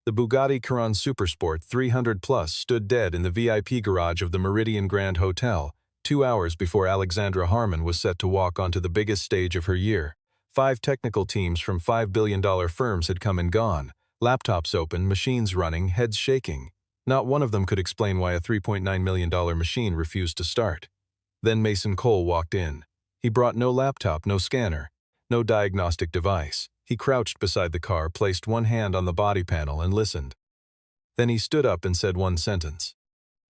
The Bugatti Chiron Supersport 300 Plus stood dead in the VIP garage of the Meridian Grand Hotel, 2 hours before Alexandra Harmon was set to walk onto the biggest stage of her year. 5 technical teams from $5 billion firms had come and gone, laptops open, machines running, heads shaking. Not one of them could explain why a $3.9 million machine refused to start. Then Mason Cole walked in. He brought no laptop, no scanner, no diagnostic device. He crouched beside the car, placed one hand on the body panel, and listened. Then he stood up and said one sentence.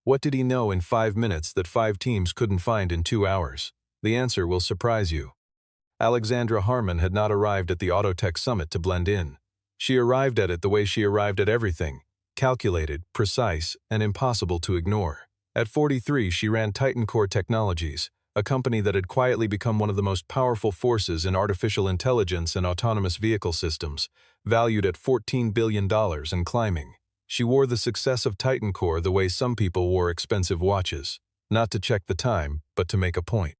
What did he know in 5 minutes that 5 teams couldn't find in 2 hours? The answer will surprise you. Alexandra Harmon had not arrived at the Autotech Summit to blend in. She arrived at it the way she arrived at everything: calculated, precise, and impossible to ignore. At 43, she ran Titan Core Technologies, a company that had quietly become one of the most powerful forces in artificial intelligence and autonomous vehicle systems, valued at $14 billion and climbing. She wore the success of Titan Core the way some people wore expensive watches, not to check the time, but to make a point.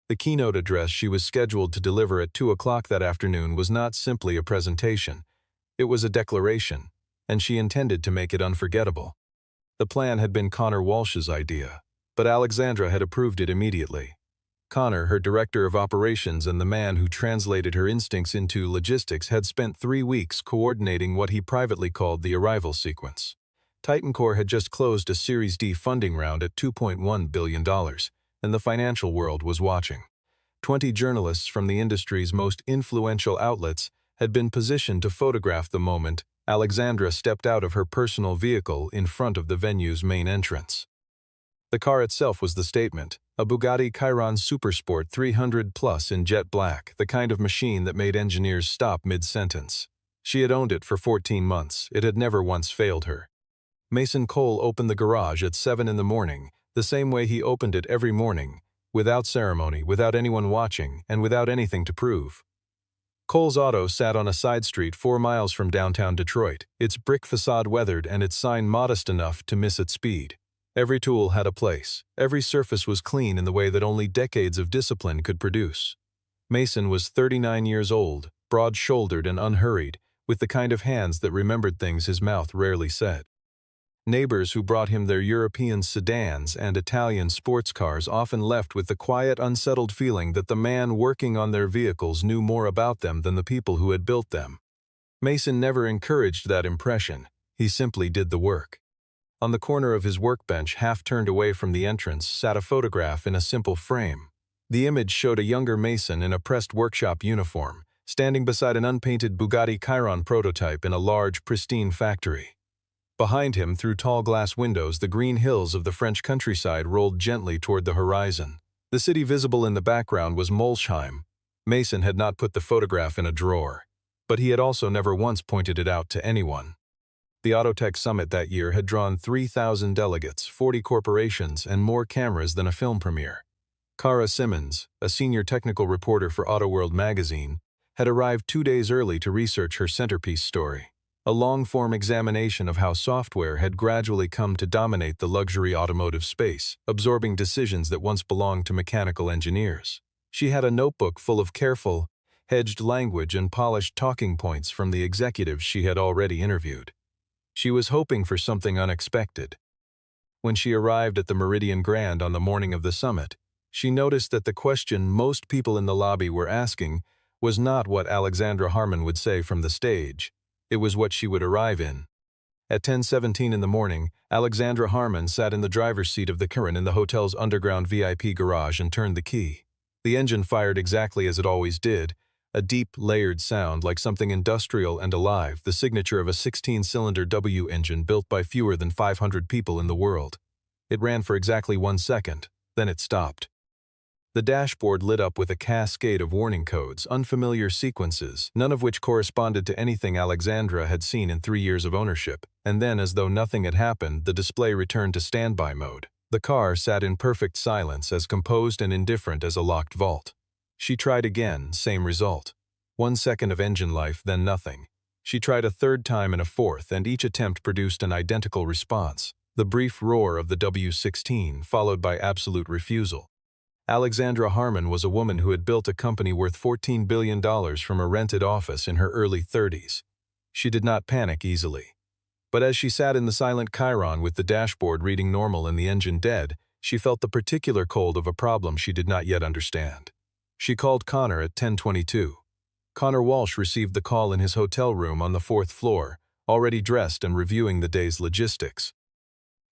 The keynote address she was scheduled to deliver at 2 o'clock that afternoon was not simply a presentation. It was a declaration, and she intended to make it unforgettable. The plan had been Connor Walsh's idea, but Alexandra had approved it immediately. Connor, her director of operations and the man who translated her instincts into logistics, had spent 3 weeks coordinating what he privately called the arrival sequence. Titan Core had just closed a Series D funding round at $2.1 billion, and the financial world was watching. 20 journalists from the industry's most influential outlets had been positioned to photograph the moment Alexandra stepped out of her personal vehicle in front of the venue's main entrance. The car itself was the statement, a Bugatti Chiron Supersport 300 Plus in jet black, the kind of machine that made engineers stop mid-sentence. She had owned it for 14 months. It had never once failed her. Mason Cole opened the garage at 7 in the morning, the same way he opened it every morning, without ceremony, without anyone watching, and without anything to prove. Cole's auto sat on a side street 4 miles from downtown Detroit, its brick facade weathered and its sign modest enough to miss its speed. Every tool had a place. Every surface was clean in the way that only decades of discipline could produce. Mason was 39 years old, broad-shouldered and unhurried, with the kind of hands that remembered things his mouth rarely said. Neighbors who brought him their European sedans and Italian sports cars often left with the quiet, unsettled feeling that the man working on their vehicles knew more about them than the people who had built them. Mason never encouraged that impression. He simply did the work. On the corner of his workbench, half turned away from the entrance, sat a photograph in a simple frame. The image showed a younger Mason in a pressed workshop uniform, standing beside an unpainted Bugatti Chiron prototype in a large, pristine factory. Behind him, through tall glass windows, the green hills of the French countryside rolled gently toward the horizon. The city visible in the background was Molsheim. Mason had not put the photograph in a drawer, but he had also never once pointed it out to anyone. The Autotech Summit that year had drawn 3,000 delegates, 40 corporations, and more cameras than a film premiere. Cara Simmons, a senior technical reporter for AutoWorld magazine, had arrived 2 days early to research her centerpiece story, a long-form examination of how software had gradually come to dominate the luxury automotive space, absorbing decisions that once belonged to mechanical engineers. She had a notebook full of careful, hedged language and polished talking points from the executives she had already interviewed. She was hoping for something unexpected. When she arrived at the Meridian Grand on the morning of the summit, she noticed that the question most people in the lobby were asking was not what Alexandra Harmon would say from the stage. It was what she would arrive in. At 10:17 in the morning, Alexandra Harmon sat in the driver's seat of the Chiron in the hotel's underground VIP garage and turned the key. The engine fired exactly as it always did, a deep, layered sound like something industrial and alive, the signature of a 16-cylinder W engine built by fewer than 500 people in the world. It ran for exactly 1 second, then it stopped. The dashboard lit up with a cascade of warning codes, unfamiliar sequences, none of which corresponded to anything Alexandra had seen in 3 years of ownership, and then, as though nothing had happened, the display returned to standby mode. The car sat in perfect silence, as composed and indifferent as a locked vault. She tried again, same result. 1 second of engine life, then nothing. She tried a third time and a fourth, and each attempt produced an identical response. The brief roar of the W16, followed by absolute refusal. Alexandra Harmon was a woman who had built a company worth $14 billion from a rented office in her early 30s. She did not panic easily. But as she sat in the silent Chiron with the dashboard reading normal and the engine dead, she felt the particular cold of a problem she did not yet understand. She called Connor at 10:22. Connor Walsh received the call in his hotel room on the 4th floor, already dressed and reviewing the day's logistics.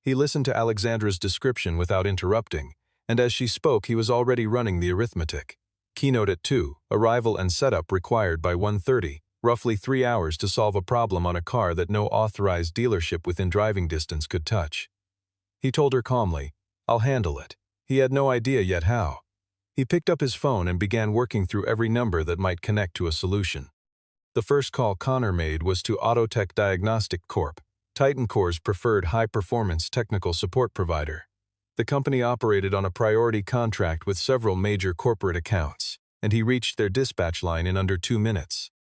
He listened to Alexandra's description without interrupting, and as she spoke he was already running the arithmetic. Keynote at 2, arrival and setup required by 1:30, roughly 3 hours to solve a problem on a car that no authorized dealership within driving distance could touch. He told her calmly, "I'll handle it." He had no idea yet how. He picked up his phone and began working through every number that might connect to a solution. The first call Connor made was to Autotech Diagnostic Corp., TitanCore's preferred high-performance technical support provider. The company operated on a priority contract with several major corporate accounts, and he reached their dispatch line in under 2 minutes.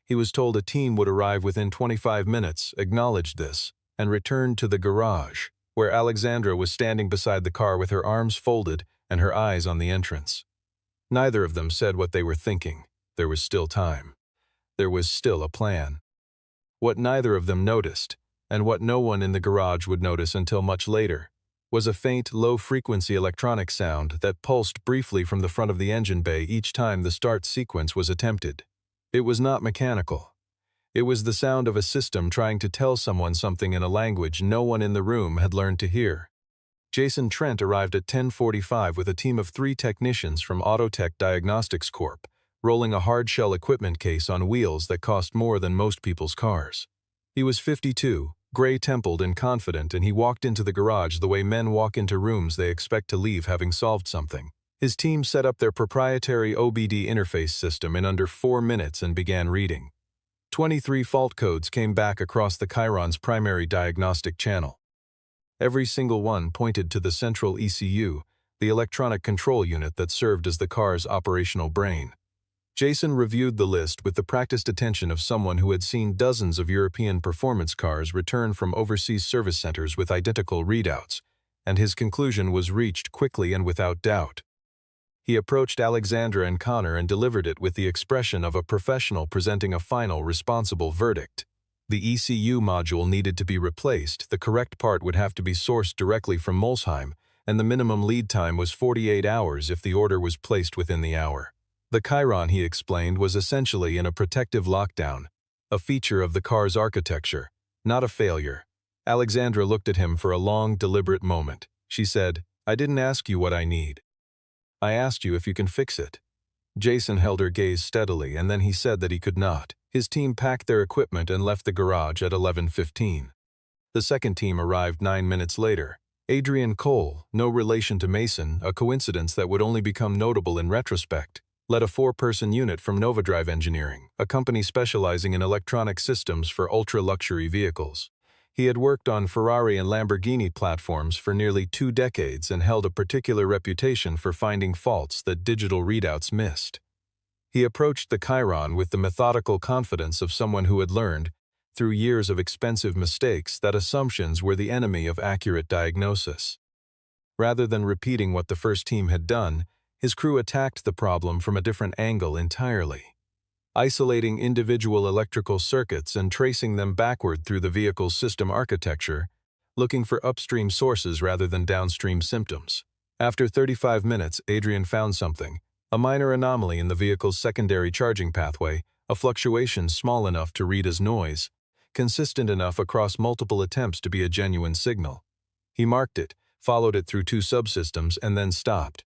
He was told a team would arrive within 25 minutes, acknowledged this, and returned to the garage, where Alexandra was standing beside the car with her arms folded and her eyes on the entrance. Neither of them said what they were thinking. There was still time. There was still a plan. What neither of them noticed, and what no one in the garage would notice until much later, was a faint, low-frequency electronic sound that pulsed briefly from the front of the engine bay each time the start sequence was attempted. It was not mechanical. It was the sound of a system trying to tell someone something in a language no one in the room had learned to hear. Jason Trent arrived at 10:45 with a team of 3 technicians from Autotech Diagnostics Corp., rolling a hard-shell equipment case on wheels that cost more than most people's cars. He was 52, gray-templed and confident, and he walked into the garage the way men walk into rooms they expect to leave having solved something. His team set up their proprietary OBD interface system in under 4 minutes and began reading. 23 fault codes came back across the Chiron's primary diagnostic channel. Every single one pointed to the central ECU, the electronic control unit that served as the car's operational brain. Jason reviewed the list with the practiced attention of someone who had seen dozens of European performance cars return from overseas service centers with identical readouts, and his conclusion was reached quickly and without doubt. He approached Alexandra and Connor and delivered it with the expression of a professional presenting a final, responsible verdict. The ECU module needed to be replaced, the correct part would have to be sourced directly from Molsheim, and the minimum lead time was 48 hours if the order was placed within the hour. The Chiron, he explained, was essentially in a protective lockdown, a feature of the car's architecture, not a failure. Alexandra looked at him for a long, deliberate moment. She said, "I didn't ask you what I need. I asked you if you can fix it." Jason held her gaze steadily, and then he said that he could not. His team packed their equipment and left the garage at 11:15. The second team arrived 9 minutes later. Adrian Cole, no relation to Mason, a coincidence that would only become notable in retrospect, led a 4-person unit from Novadrive Engineering, a company specializing in electronic systems for ultra-luxury vehicles. He had worked on Ferrari and Lamborghini platforms for nearly 2 decades and held a particular reputation for finding faults that digital readouts missed. He approached the Chiron with the methodical confidence of someone who had learned, through years of expensive mistakes, that assumptions were the enemy of accurate diagnosis. Rather than repeating what the first team had done, his crew attacked the problem from a different angle entirely, isolating individual electrical circuits and tracing them backward through the vehicle's system architecture, looking for upstream sources rather than downstream symptoms. After 35 minutes, Adrian found something, a minor anomaly in the vehicle's secondary charging pathway, a fluctuation small enough to read as noise, consistent enough across multiple attempts to be a genuine signal. He marked it, followed it through 2 subsystems, and then stopped.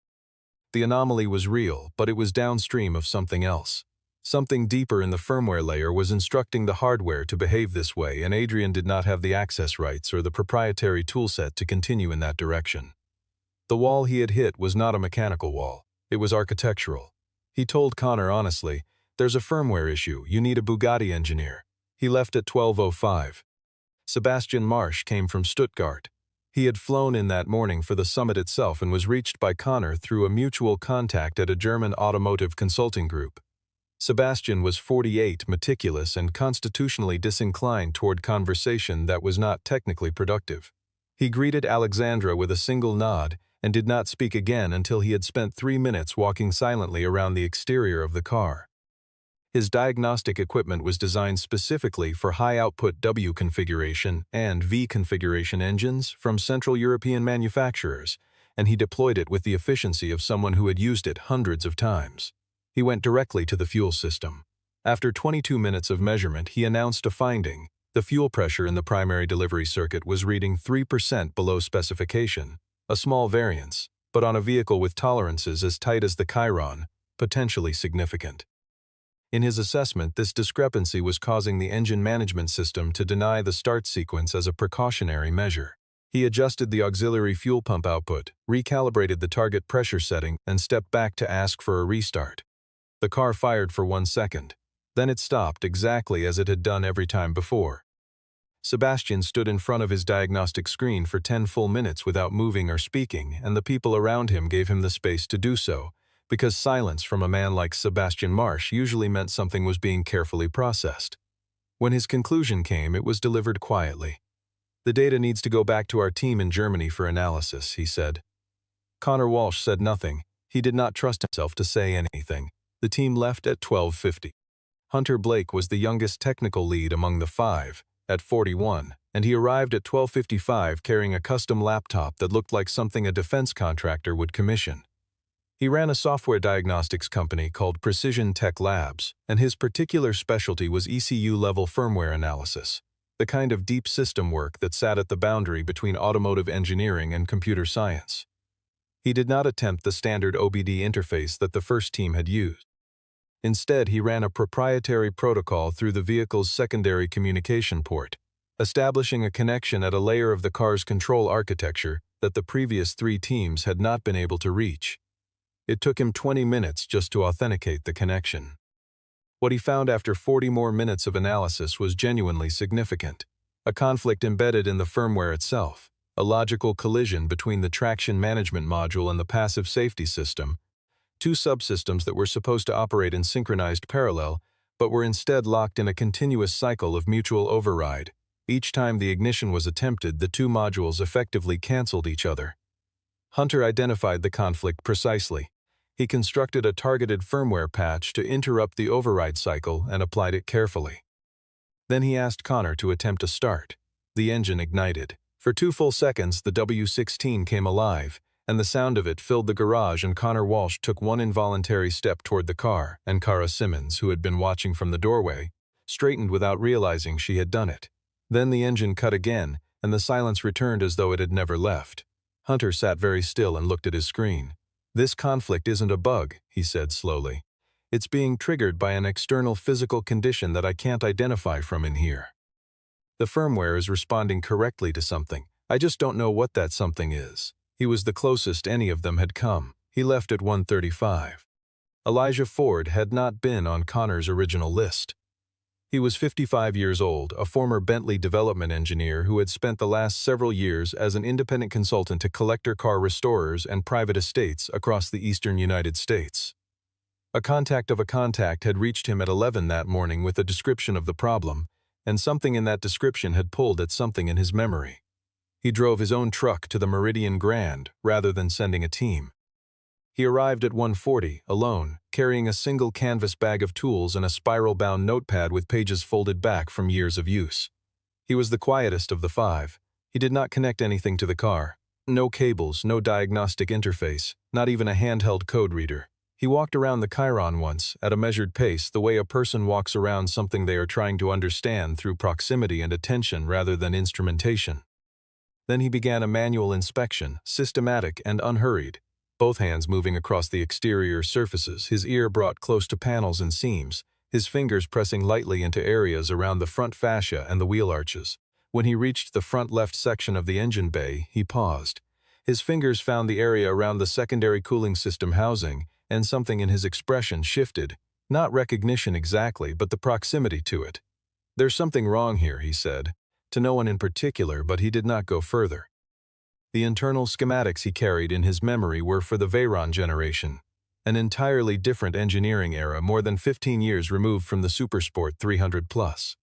The anomaly was real, but it was downstream of something else. Something deeper in the firmware layer was instructing the hardware to behave this way, and Adrian did not have the access rights or the proprietary toolset to continue in that direction. The wall he had hit was not a mechanical wall. It was architectural. He told Connor honestly, "There's a firmware issue. You need a Bugatti engineer." He left at 12:05. Sebastian Marsch came from Stuttgart. He had flown in that morning for the summit itself and was reached by Connor through a mutual contact at a German automotive consulting group. Sebastian was 48, meticulous, and constitutionally disinclined toward conversation that was not technically productive. He greeted Alexandra with a single nod and did not speak again until he had spent 3 minutes walking silently around the exterior of the car. His diagnostic equipment was designed specifically for high-output W configuration and V configuration engines from Central European manufacturers, and he deployed it with the efficiency of someone who had used it hundreds of times. He went directly to the fuel system. After 22 minutes of measurement, he announced a finding. The fuel pressure in the primary delivery circuit was reading 3% below specification, a small variance, but on a vehicle with tolerances as tight as the Chiron, potentially significant. In his assessment, this discrepancy was causing the engine management system to deny the start sequence as a precautionary measure. He adjusted the auxiliary fuel pump output, recalibrated the target pressure setting, and stepped back to ask for a restart. The car fired for 1 second. Then it stopped exactly as it had done every time before. Sebastian stood in front of his diagnostic screen for 10 full minutes without moving or speaking, and the people around him gave him the space to do so, because silence from a man like Sebastian Marsh usually meant something was being carefully processed. When his conclusion came, it was delivered quietly. "The data needs to go back to our team in Germany for analysis," he said. Connor Walsh said nothing. He did not trust himself to say anything. The team left at 12:50. Hunter Blake was the youngest technical lead among the 5, at 41, and he arrived at 12:55 carrying a custom laptop that looked like something a defense contractor would commission. He ran a software diagnostics company called Precision Tech Labs, and his particular specialty was ECU-level firmware analysis, the kind of deep system work that sat at the boundary between automotive engineering and computer science. He did not attempt the standard OBD interface that the first team had used. Instead, he ran a proprietary protocol through the vehicle's secondary communication port, establishing a connection at a layer of the car's control architecture that the previous 3 teams had not been able to reach. It took him 20 minutes just to authenticate the connection. What he found after 40 more minutes of analysis was genuinely significant. A conflict embedded in the firmware itself, a logical collision between the traction management module and the passive safety system, 2 subsystems that were supposed to operate in synchronized parallel, but were instead locked in a continuous cycle of mutual override. Each time the ignition was attempted, the 2 modules effectively canceled each other. Hunter identified the conflict precisely. He constructed a targeted firmware patch to interrupt the override cycle and applied it carefully. Then he asked Connor to attempt a start. The engine ignited. For 2 full seconds, the W16 came alive, and the sound of it filled the garage, and Connor Walsh took one involuntary step toward the car, and Cara Simmons, who had been watching from the doorway, straightened without realizing she had done it. Then the engine cut again, and the silence returned as though it had never left. Hunter sat very still and looked at his screen. "This conflict isn't a bug," he said slowly. "It's being triggered by an external physical condition that I can't identify from in here. The firmware is responding correctly to something. I just don't know what that something is." He was the closest any of them had come. He left at 1:35. Elijah Ford had not been on Connor's original list. He was 55 years old, a former Bentley development engineer who had spent the last several years as an independent consultant to collector car restorers and private estates across the eastern United States. A contact of a contact had reached him at 11 that morning with a description of the problem, and something in that description had pulled at something in his memory. He drove his own truck to the Meridian Grand rather than sending a team. He arrived at 1:40, alone, carrying a single canvas bag of tools and a spiral-bound notepad with pages folded back from years of use. He was the quietest of the 5. He did not connect anything to the car. No cables, no diagnostic interface, not even a handheld code reader. He walked around the Chiron once, at a measured pace, the way a person walks around something they are trying to understand through proximity and attention rather than instrumentation. Then he began a manual inspection, systematic and unhurried, both hands moving across the exterior surfaces, his ear brought close to panels and seams, his fingers pressing lightly into areas around the front fascia and the wheel arches. When he reached the front left section of the engine bay, he paused. His fingers found the area around the secondary cooling system housing, and something in his expression shifted, not recognition exactly, but the proximity to it. "There's something wrong here," he said, to no one in particular, but he did not go further. The internal schematics he carried in his memory were for the Veyron generation, an entirely different engineering era more than 15 years removed from the Supersport 300+.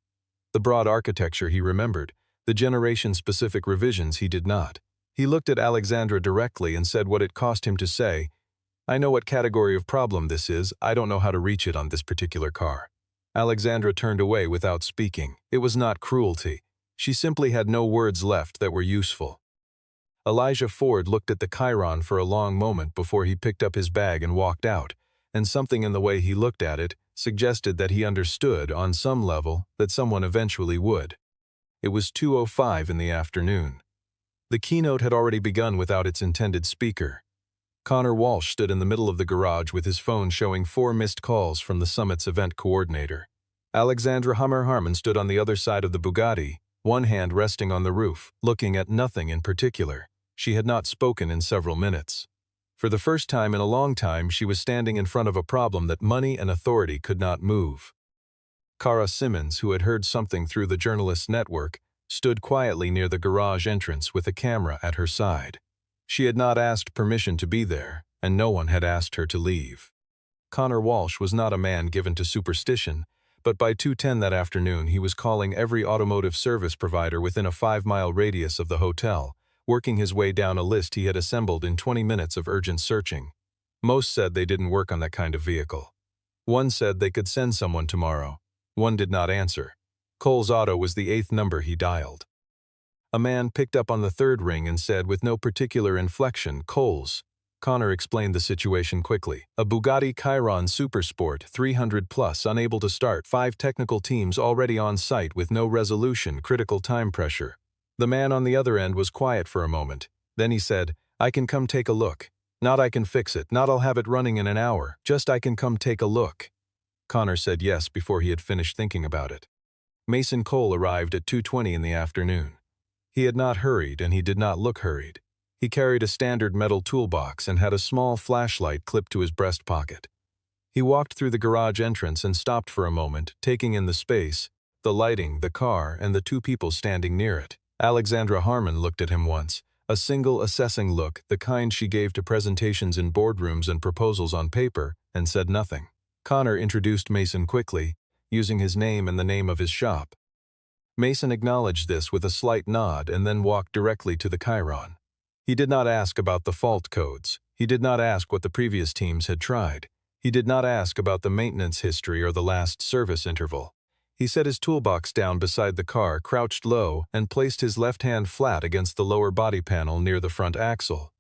The broad architecture he remembered, the generation-specific revisions he did not. He looked at Alexandra directly and said what it cost him to say, "I know what category of problem this is, I don't know how to reach it on this particular car." Alexandra turned away without speaking. It was not cruelty. She simply had no words left that were useful. Elijah Ford looked at the Chiron for a long moment before he picked up his bag and walked out, and something in the way he looked at it suggested that he understood, on some level, that someone eventually would. It was 2:05 in the afternoon. The keynote had already begun without its intended speaker. Connor Walsh stood in the middle of the garage with his phone showing 4 missed calls from the summit's event coordinator. Alexandra Harmon stood on the other side of the Bugatti, one hand resting on the roof, looking at nothing in particular. She had not spoken in several minutes. For the first time in a long time, she was standing in front of a problem that money and authority could not move. Cara Simmons, who had heard something through the journalist's network, stood quietly near the garage entrance with a camera at her side. She had not asked permission to be there, and no one had asked her to leave. Connor Walsh was not a man given to superstition, but by 2:10 that afternoon he was calling every automotive service provider within a 5-mile radius of the hotel, working his way down a list he had assembled in 20 minutes of urgent searching. Most said they didn't work on that kind of vehicle. One said they could send someone tomorrow. One did not answer. Cole's Auto was the 8th number he dialed. A man picked up on the 3rd ring and said with no particular inflection, "Cole's." Connor explained the situation quickly. A Bugatti Chiron Supersport 300 plus, unable to start, 5 technical teams already on site with no resolution, critical time pressure. The man on the other end was quiet for a moment. Then he said, "I can come take a look. Not I can fix it, not I'll have it running in an hour, just I can come take a look." Connor said yes before he had finished thinking about it. Mason Cole arrived at 2:20 in the afternoon. He had not hurried, and he did not look hurried. He carried a standard metal toolbox and had a small flashlight clipped to his breast pocket. He walked through the garage entrance and stopped for a moment, taking in the space, the lighting, the car, and the 2 people standing near it. Alexandra Harmon looked at him once, a single assessing look, the kind she gave to presentations in boardrooms and proposals on paper, and said nothing. Connor introduced Mason quickly, using his name and the name of his shop. Mason acknowledged this with a slight nod and then walked directly to the Chiron. He did not ask about the fault codes. He did not ask what the previous teams had tried. He did not ask about the maintenance history or the last service interval. He set his toolbox down beside the car, crouched low, and placed his left hand flat against the lower body panel near the front axle.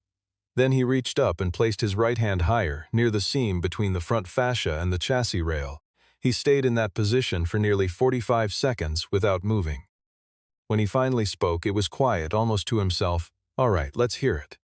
Then he reached up and placed his right hand higher, near the seam between the front fascia and the chassis rail. He stayed in that position for nearly 45 seconds without moving. When he finally spoke, it was quiet, almost to himself. "All right, let's hear it."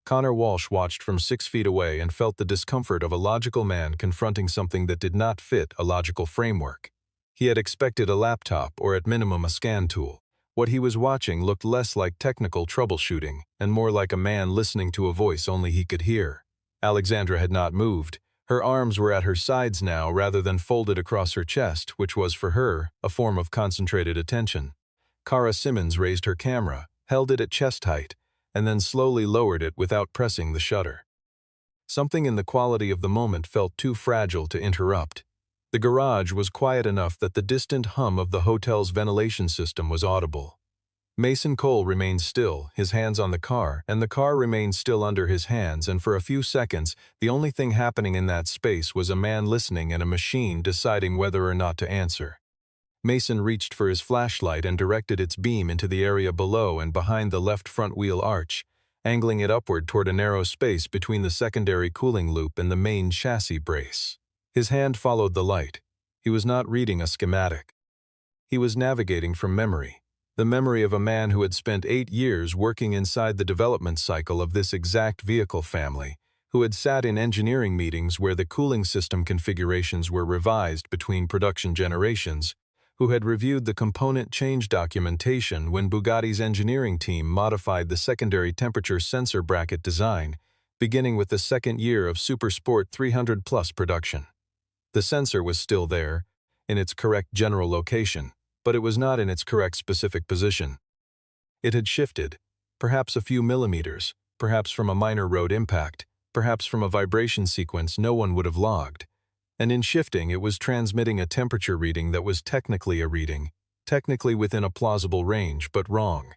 Connor Walsh watched from 6 feet away and felt the discomfort of a logical man confronting something that did not fit a logical framework. He had expected a laptop or at minimum a scan tool. What he was watching looked less like technical troubleshooting and more like a man listening to a voice only he could hear. Alexandra had not moved. Her arms were at her sides now rather than folded across her chest, which was for her a form of concentrated attention. Cara Simmons raised her camera, held it at chest height, and then slowly lowered it without pressing the shutter. Something in the quality of the moment felt too fragile to interrupt. The garage was quiet enough that the distant hum of the hotel's ventilation system was audible. Mason Cole remained still, his hands on the car, and the car remained still under his hands, and for a few seconds, the only thing happening in that space was a man listening and a machine deciding whether or not to answer. Mason reached for his flashlight and directed its beam into the area below and behind the left front wheel arch, angling it upward toward a narrow space between the secondary cooling loop and the main chassis brace. His hand followed the light. He was not reading a schematic. He was navigating from memory. The memory of a man who had spent 8 years working inside the development cycle of this exact vehicle family, who had sat in engineering meetings where the cooling system configurations were revised between production generations, who had reviewed the component change documentation when Bugatti's engineering team modified the secondary temperature sensor bracket design, beginning with the 2nd year of Supersport 300 Plus production. The sensor was still there, in its correct general location, but it was not in its correct specific position. It had shifted, perhaps a few millimeters, perhaps from a minor road impact, perhaps from a vibration sequence no one would have logged. And in shifting, it was transmitting a temperature reading that was technically a reading, technically within a plausible range, but wrong.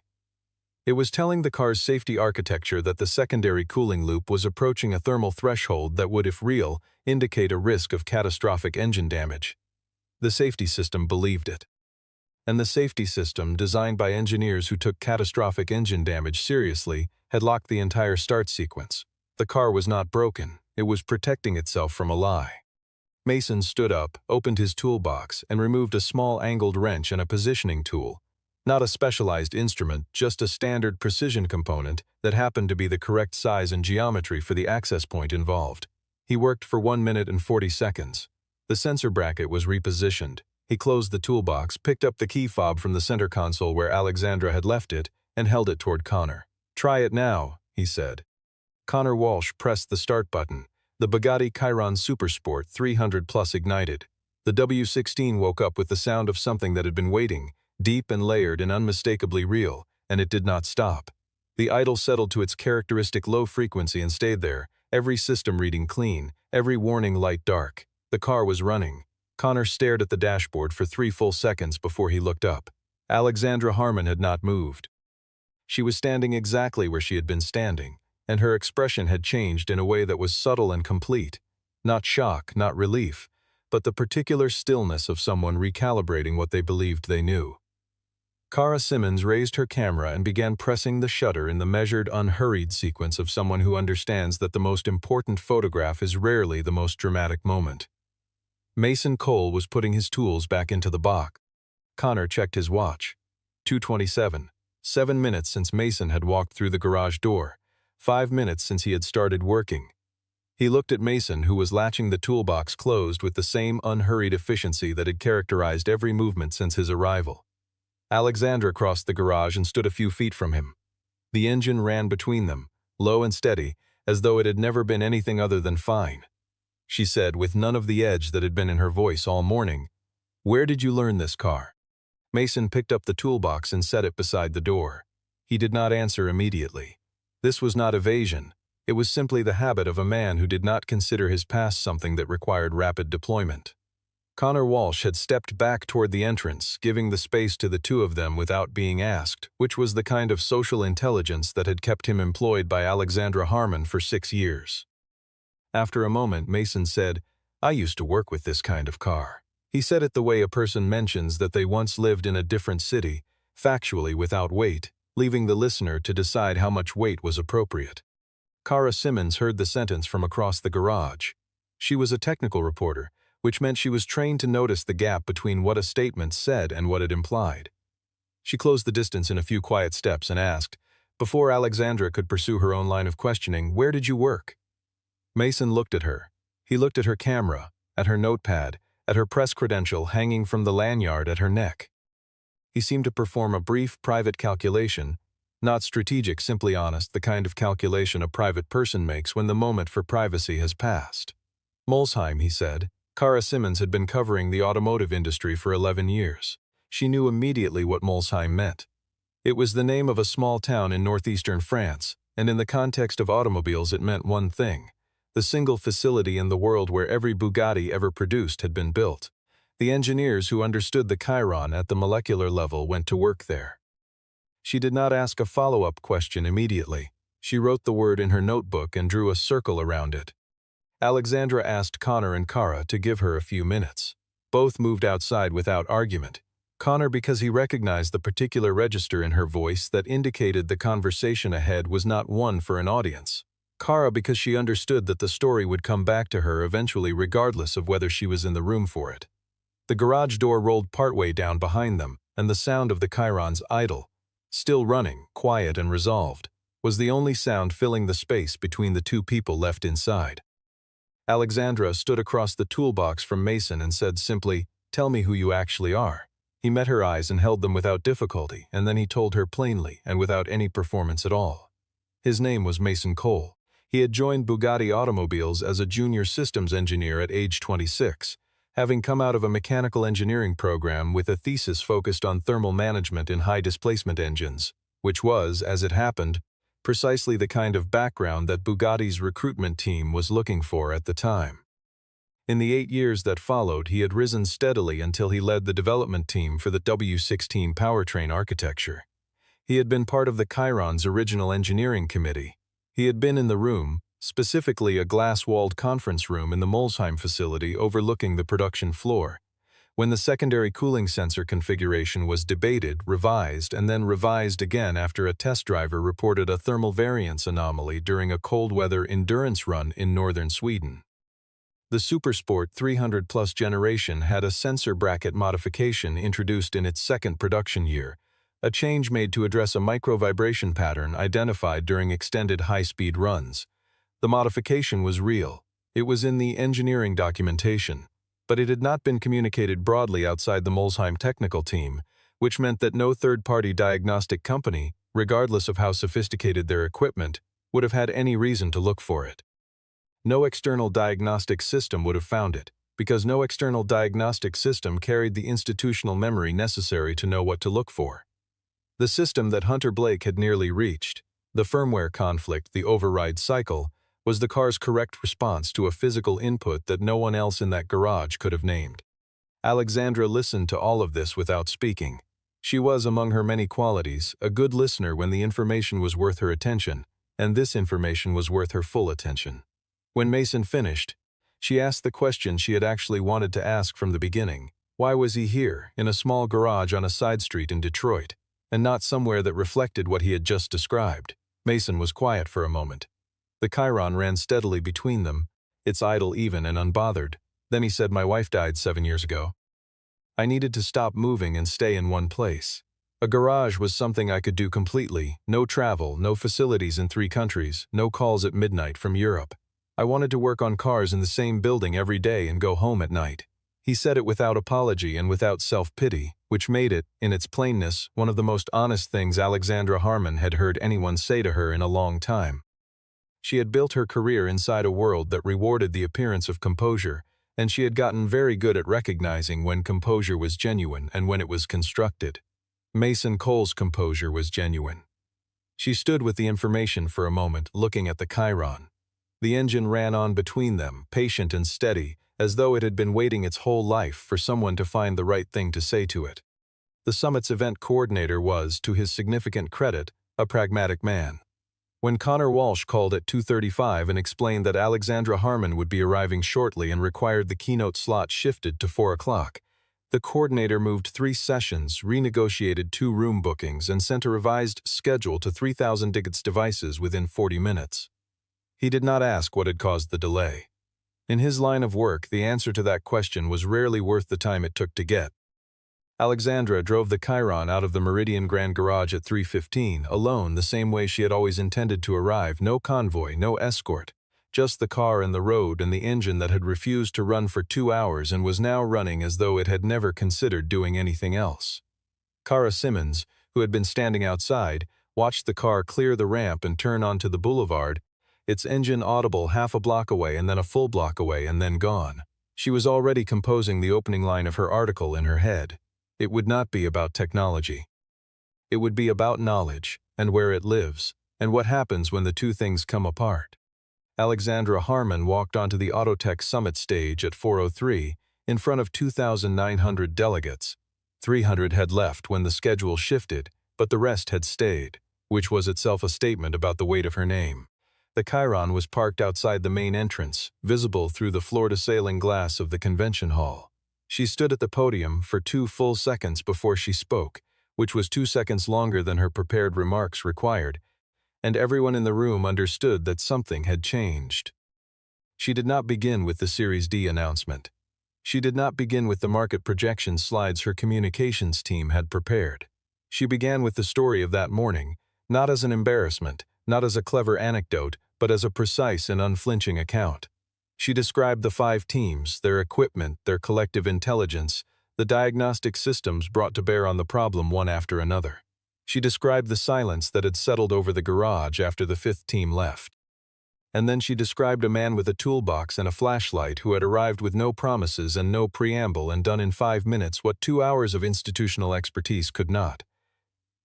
It was telling the car's safety architecture that the secondary cooling loop was approaching a thermal threshold that would, if real, indicate a risk of catastrophic engine damage. The safety system believed it. And the safety system, designed by engineers who took catastrophic engine damage seriously, had locked the entire start sequence. The car was not broken, it was protecting itself from a lie. Mason stood up, opened his toolbox, and removed a small angled wrench and a positioning tool. Not a specialized instrument, just a standard precision component that happened to be the correct size and geometry for the access point involved. He worked for 1 minute and 40 seconds. The sensor bracket was repositioned. He closed the toolbox, picked up the key fob from the center console where Alexandra had left it, and held it toward Connor. "Try it now," he said. Connor Walsh pressed the start button. The Bugatti Chiron Supersport 300 Plus ignited. The W16 woke up with the sound of something that had been waiting, deep and layered and unmistakably real, and it did not stop. The idle settled to its characteristic low frequency and stayed there, every system reading clean, every warning light dark. The car was running. Connor stared at the dashboard for 3 full seconds before he looked up. Alexandra Harmon had not moved. She was standing exactly where she had been standing, and her expression had changed in a way that was subtle and complete. Not shock, not relief, but the particular stillness of someone recalibrating what they believed they knew. Cara Simmons raised her camera and began pressing the shutter in the measured, unhurried sequence of someone who understands that the most important photograph is rarely the most dramatic moment. Mason Cole was putting his tools back into the box. Connor checked his watch. 2:27. 7 minutes since Mason had walked through the garage door. 5 minutes since he had started working. He looked at Mason, who was latching the toolbox closed with the same unhurried efficiency that had characterized every movement since his arrival. Alexandra crossed the garage and stood a few feet from him. The engine ran between them, low and steady, as though it had never been anything other than fine. She said, with none of the edge that had been in her voice all morning, "Where did you learn this car?" Mason picked up the toolbox and set it beside the door. He did not answer immediately. This was not evasion. It was simply the habit of a man who did not consider his past something that required rapid deployment. Connor Walsh had stepped back toward the entrance, giving the space to the two of them without being asked, which was the kind of social intelligence that had kept him employed by Alexandra Harmon for 6 years. After a moment, Mason said, "I used to work with this kind of car." He said it the way a person mentions that they once lived in a different city, factually without weight, leaving the listener to decide how much weight was appropriate. Cara Simmons heard the sentence from across the garage. She was a technical reporter, which meant she was trained to notice the gap between what a statement said and what it implied. She closed the distance in a few quiet steps and asked, before Alexandra could pursue her own line of questioning, "Where did you work?" Mason looked at her. He looked at her camera, at her notepad, at her press credential hanging from the lanyard at her neck. He seemed to perform a brief private calculation, not strategic, simply honest, the kind of calculation a private person makes when the moment for privacy has passed. "Molsheim," he said. Cara Simmons had been covering the automotive industry for 11 years. She knew immediately what Molsheim meant. It was the name of a small town in northeastern France, and in the context of automobiles it meant one thing: the single facility in the world where every Bugatti ever produced had been built. The engineers who understood the Chiron at the molecular level went to work there. She did not ask a follow-up question immediately. She wrote the word in her notebook and drew a circle around it. Alexandra asked Connor and Cara to give her a few minutes. Both moved outside without argument. Connor because he recognized the particular register in her voice that indicated the conversation ahead was not one for an audience. Cara because she understood that the story would come back to her eventually regardless of whether she was in the room for it. The garage door rolled partway down behind them, and the sound of the Chiron's idle, still running, quiet and resolved, was the only sound filling the space between the two people left inside. Alexandra stood across the toolbox from Mason and said simply, "Tell me who you actually are." He met her eyes and held them without difficulty, and then he told her plainly and without any performance at all. His name was Mason Cole. He had joined Bugatti Automobiles as a junior systems engineer at age 26, having come out of a mechanical engineering program with a thesis focused on thermal management in high-displacement engines, which was, as it happened, precisely the kind of background that Bugatti's recruitment team was looking for at the time. In the 8 years that followed, he had risen steadily until he led the development team for the W16 powertrain architecture. He had been part of the Chiron's original engineering committee. He had been in the room, specifically a glass-walled conference room in the Molsheim facility overlooking the production floor, When the secondary cooling sensor configuration was debated, revised, and then revised again after a test driver reported a thermal variance anomaly during a cold-weather endurance run in northern Sweden. The Supersport 300 Plus generation had a sensor bracket modification introduced in its second production year, a change made to address a micro-vibration pattern identified during extended high-speed runs. The modification was real. It was in the engineering documentation, but it had not been communicated broadly outside the Molsheim technical team, which meant that no third-party diagnostic company, regardless of how sophisticated their equipment, would have had any reason to look for it. No external diagnostic system would have found it, because no external diagnostic system carried the institutional memory necessary to know what to look for. The system that Hunter Blake had nearly reached, the firmware conflict, the override cycle, was the car's correct response to a physical input that no one else in that garage could have named. Alexandra listened to all of this without speaking. She was, among her many qualities, a good listener when the information was worth her attention, and this information was worth her full attention. When Mason finished, she asked the question she had actually wanted to ask from the beginning. Why was he here, in a small garage on a side street in Detroit, and not somewhere that reflected what he had just described? Mason was quiet for a moment. The Chiron ran steadily between them, its idle even and unbothered. Then he said, "My wife died 7 years ago. I needed to stop moving and stay in one place. A garage was something I could do completely, no travel, no facilities in 3 countries, no calls at midnight from Europe. I wanted to work on cars in the same building every day and go home at night." He said it without apology and without self-pity, which made it, in its plainness, one of the most honest things Alexandra Harmon had heard anyone say to her in a long time. She had built her career inside a world that rewarded the appearance of composure, and she had gotten very good at recognizing when composure was genuine and when it was constructed. Mason Cole's composure was genuine. She stood with the information for a moment, looking at the Chiron. The engine ran on between them, patient and steady, as though it had been waiting its whole life for someone to find the right thing to say to it. The summit's event coordinator was, to his significant credit, a pragmatic man. When Connor Walsh called at 2:35 and explained that Alexandra Harmon would be arriving shortly and required the keynote slot shifted to 4 o'clock, the coordinator moved 3 sessions, renegotiated 2 room bookings, and sent a revised schedule to 3,000 tickets devices within 40 minutes. He did not ask what had caused the delay. In his line of work, the answer to that question was rarely worth the time it took to get. Alexandra drove the Chiron out of the Meridian Grand Garage at 3:15, alone, the same way she had always intended to arrive, no convoy, no escort, just the car and the road and the engine that had refused to run for 2 hours and was now running as though it had never considered doing anything else. Cara Simmons, who had been standing outside, watched the car clear the ramp and turn onto the boulevard, its engine audible half a block away and then a full block away and then gone. She was already composing the opening line of her article in her head. It would not be about technology. It would be about knowledge, and where it lives, and what happens when the two things come apart. Alexandra Harmon walked onto the Autotech Summit stage at 4:03 in front of 2,900 delegates. 300 had left when the schedule shifted, but the rest had stayed, which was itself a statement about the weight of her name. The Chiron was parked outside the main entrance, visible through the floor-to-ceiling glass of the convention hall. She stood at the podium for 2 full seconds before she spoke, which was 2 seconds longer than her prepared remarks required, and everyone in the room understood that something had changed. She did not begin with the Series D announcement. She did not begin with the market projection slides her communications team had prepared. She began with the story of that morning, not as an embarrassment, not as a clever anecdote, but as a precise and unflinching account. She described the 5 teams, their equipment, their collective intelligence, the diagnostic systems brought to bear on the problem one after another. She described the silence that had settled over the garage after the 5th team left. And then she described a man with a toolbox and a flashlight who had arrived with no promises and no preamble and done in 5 minutes what 2 hours of institutional expertise could not.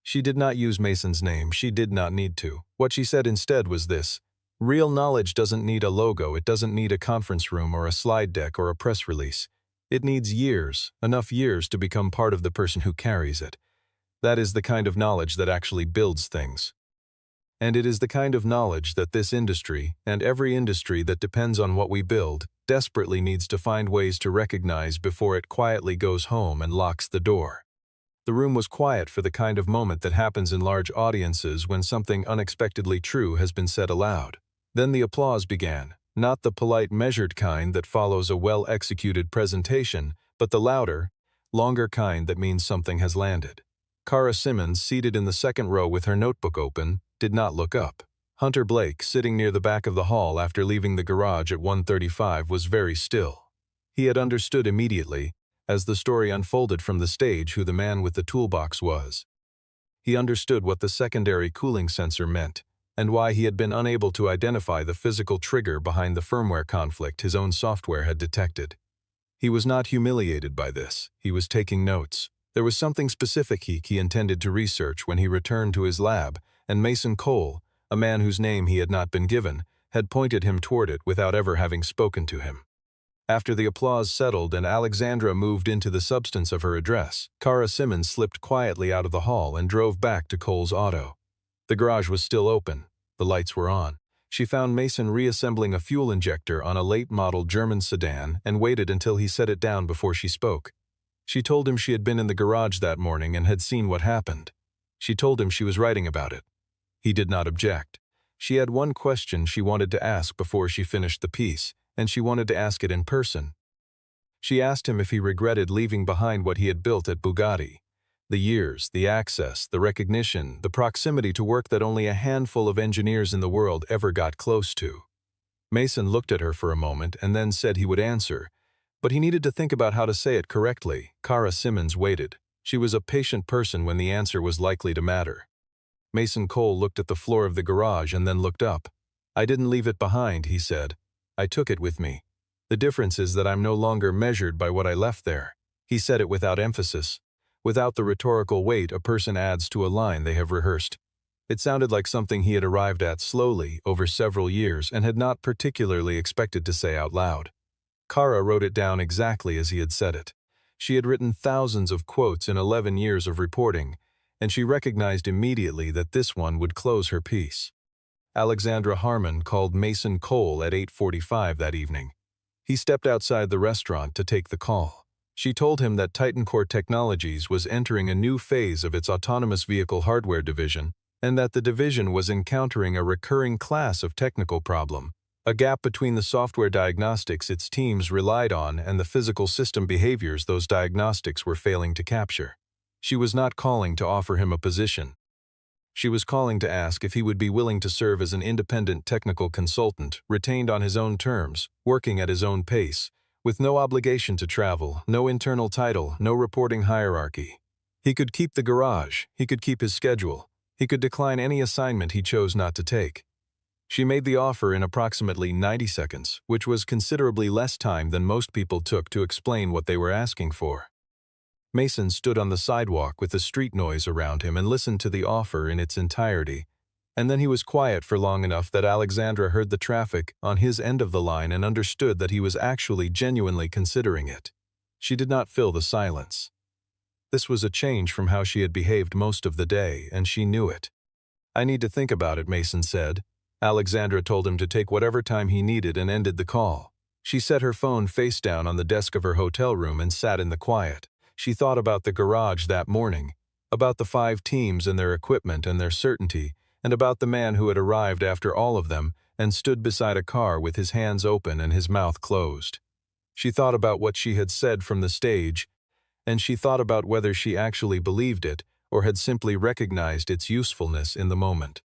She did not use Mason's name. She did not need to. What she said instead was this: real knowledge doesn't need a logo, it doesn't need a conference room or a slide deck or a press release. It needs years, enough years to become part of the person who carries it. That is the kind of knowledge that actually builds things. And it is the kind of knowledge that this industry, and every industry that depends on what we build, desperately needs to find ways to recognize before it quietly goes home and locks the door. The room was quiet for the kind of moment that happens in large audiences when something unexpectedly true has been said aloud. Then the applause began, not the polite, measured kind that follows a well-executed presentation, but the louder, longer kind that means something has landed. Cara Simmons, seated in the second row with her notebook open, did not look up. Hunter Blake, sitting near the back of the hall after leaving the garage at 1:35, was very still. He had understood immediately, as the story unfolded from the stage, who the man with the toolbox was. He understood what the secondary cooling sensor meant, and why he had been unable to identify the physical trigger behind the firmware conflict his own software had detected. He was not humiliated by this. He was taking notes. There was something specific he intended to research when he returned to his lab, and Mason Cole, a man whose name he had not been given, had pointed him toward it without ever having spoken to him. After the applause settled and Alexandra moved into the substance of her address, Cara Simmons slipped quietly out of the hall and drove back to Cole's auto. The garage was still open. The lights were on. She found Mason reassembling a fuel injector on a late-model German sedan and waited until he set it down before she spoke. She told him she had been in the garage that morning and had seen what happened. She told him she was writing about it. He did not object. She had one question she wanted to ask before she finished the piece, and she wanted to ask it in person. She asked him if he regretted leaving behind what he had built at Bugatti. The years, the access, the recognition, the proximity to work that only a handful of engineers in the world ever got close to. Mason looked at her for a moment and then said he would answer, but he needed to think about how to say it correctly. Cara Simmons waited. She was a patient person when the answer was likely to matter. Mason Cole looked at the floor of the garage and then looked up. "I didn't leave it behind," he said. "I took it with me. The difference is that I'm no longer measured by what I left there." He said it without emphasis, without the rhetorical weight a person adds to a line they have rehearsed. It sounded like something he had arrived at slowly over several years and had not particularly expected to say out loud. Cara wrote it down exactly as he had said it. She had written thousands of quotes in 11 years of reporting, and she recognized immediately that this one would close her piece. Alexandra Harmon called Mason Cole at 8:45 that evening. He stepped outside the restaurant to take the call. She told him that Titan Core Technologies was entering a new phase of its autonomous vehicle hardware division, and that the division was encountering a recurring class of technical problem, a gap between the software diagnostics its teams relied on and the physical system behaviors those diagnostics were failing to capture. She was not calling to offer him a position. She was calling to ask if he would be willing to serve as an independent technical consultant, retained on his own terms, working at his own pace, with no obligation to travel, no internal title, no reporting hierarchy. He could keep the garage, he could keep his schedule, he could decline any assignment he chose not to take. She made the offer in approximately 90 seconds, which was considerably less time than most people took to explain what they were asking for. Mason stood on the sidewalk with the street noise around him and listened to the offer in its entirety, and then he was quiet for long enough that Alexandra heard the traffic on his end of the line and understood that he was actually genuinely considering it. She did not fill the silence. This was a change from how she had behaved most of the day, and she knew it. "I need to think about it," Mason said. Alexandra told him to take whatever time he needed and ended the call. She set her phone face down on the desk of her hotel room and sat in the quiet. She thought about the garage that morning, about the 5 teams and their equipment and their certainty, and about the man who had arrived after all of them and stood beside a car with his hands open and his mouth closed. She thought about what she had said from the stage, and she thought about whether she actually believed it or had simply recognized its usefulness in the moment.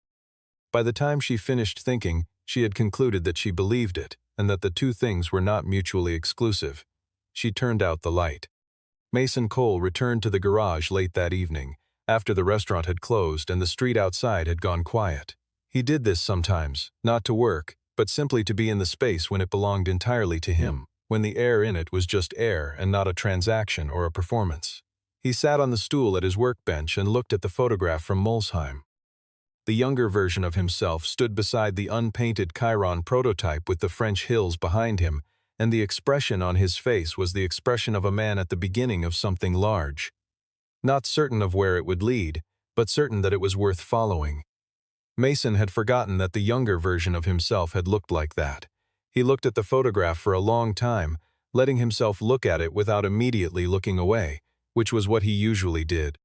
By the time she finished thinking, she had concluded that she believed it, and that the two things were not mutually exclusive. She turned out the light. Mason Cole returned to the garage late that evening, after the restaurant had closed and the street outside had gone quiet. He did this sometimes, not to work, but simply to be in the space when it belonged entirely to him, when the air in it was just air and not a transaction or a performance. He sat on the stool at his workbench and looked at the photograph from Molsheim. The younger version of himself stood beside the unpainted Chiron prototype with the French hills behind him, and the expression on his face was the expression of a man at the beginning of something large. Not certain of where it would lead, but certain that it was worth following. Mason had forgotten that the younger version of himself had looked like that. He looked at the photograph for a long time, letting himself look at it without immediately looking away, which was what he usually did.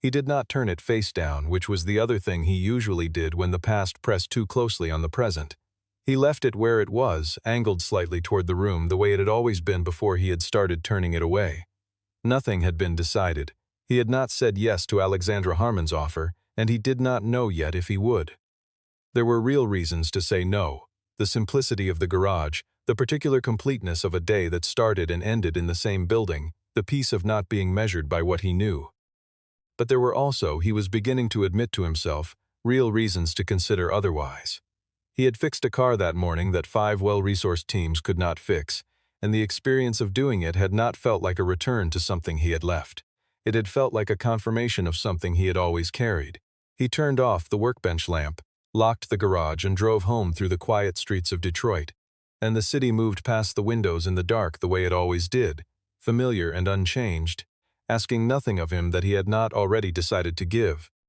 He did not turn it face down, which was the other thing he usually did when the past pressed too closely on the present. He left it where it was, angled slightly toward the room the way it had always been before he had started turning it away. Nothing had been decided. He had not said yes to Alexandra Harmon's offer, and he did not know yet if he would. There were real reasons to say no: the simplicity of the garage, the particular completeness of a day that started and ended in the same building, the peace of not being measured by what he knew. But there were also, he was beginning to admit to himself, real reasons to consider otherwise. He had fixed a car that morning that 5 well-resourced teams could not fix, and the experience of doing it had not felt like a return to something he had left. It had felt like a confirmation of something he had always carried. He turned off the workbench lamp, locked the garage, and drove home through the quiet streets of Detroit. And the city moved past the windows in the dark the way it always did, familiar and unchanged, asking nothing of him that he had not already decided to give.